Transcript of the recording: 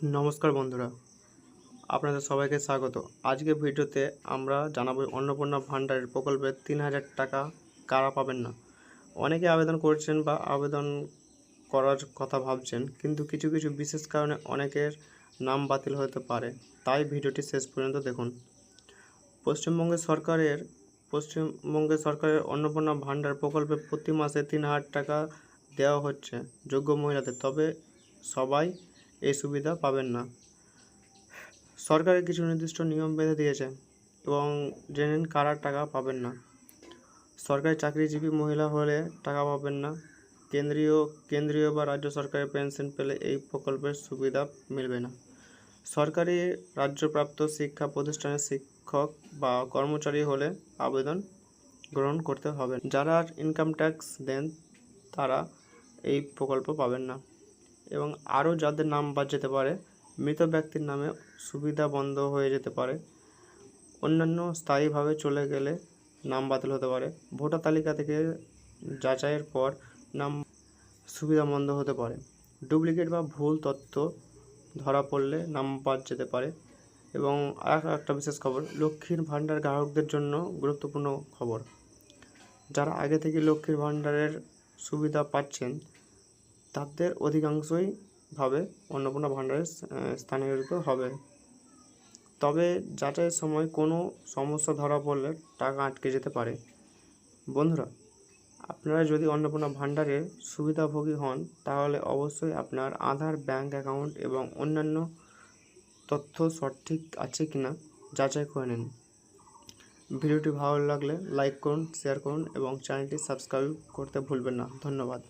নমস্কার বন্ধুরা, আপনাদের সবাইকে স্বাগত। আজকে ভিডিওতে আমরা জানাবো অন্নপূর্ণা ভাণ্ডারের প্রকল্পে ৩,০০০ টাকা কারা পাবেন না। অনেকে আবেদন করছেন বা আবেদন করার কথা ভাবছেন, কিন্তু কিছু কিছু বিশেষ কারণে অনেকের নাম বাতিল হতে পারে। তাই ভিডিওটি শেষ পর্যন্ত দেখুন। পশ্চিমবঙ্গে সরকারের অন্নপূর্ণা ভাণ্ডার প্রকল্পে প্রতি মাসে ৩,০০০ টাকা দেওয়া হচ্ছে যোগ্য মহিলাদের, তবে সবাই এই সুবিধা পাবেন না। সরকারের কিছু নির্দিষ্ট নিয়ম বেঁধে দিয়েছে এবং জেনে নিন কারা টাকা পাবেন না। সরকারি চাকরিজীবী মহিলা হলে টাকা পাবেন না। কেন্দ্রীয় বা রাজ্য সরকারের পেনশন পেলে এই প্রকল্পের সুবিধা মিলবে না। সরকারি রাজ্যপ্রাপ্ত শিক্ষা প্রতিষ্ঠানের শিক্ষক বা কর্মচারী হলে আবেদন গ্রহণ করতে হবে। যারা ইনকাম ট্যাক্স দেন তারা এই প্রকল্প পাবেন না। এবং আরও যাদের নাম বাদ যেতে পারে, মৃত ব্যক্তির নামে সুবিধা বন্ধ হয়ে যেতে পারে, অন্যান্য স্থায়ীভাবে চলে গেলে নাম বাতিল হতে পারে, ভোটার তালিকা থেকে যাচাইয়ের পর নাম সুবিধা বন্ধ হতে পারে, ডুপ্লিকেট বা ভুল তথ্য ধরা পড়লে নাম বাদ যেতে পারে। এবং আর একটা বিশেষ খবর, লক্ষ্মীর ভাণ্ডার গ্রাহকদের জন্য গুরুত্বপূর্ণ খবর। যারা আগে থেকে লক্ষ্মীর ভাণ্ডারের সুবিধা পাচ্ছেন তাদের অধিকাংশই ভাবে অন্নপূর্ণা ভাণ্ডারের স্থানান্তরিত হবে। তবে যাচাইয়ের সময় কোনো সমস্যা ধরা পড়লে টাকা আটকে যেতে পারে। বন্ধুরা, আপনারা যদি অন্নপূর্ণা ভাণ্ডারের সুবিধাভোগী হন তাহলে অবশ্যই আপনার আধার, ব্যাংক অ্যাকাউন্ট এবং অন্যান্য তথ্য সঠিক আছে কিনা যাচাই করে নিন। ভিডিওটি ভালো লাগলে লাইক করুন, শেয়ার করুন এবং চ্যানেলটি সাবস্ক্রাইব করতে ভুলবেন না। ধন্যবাদ।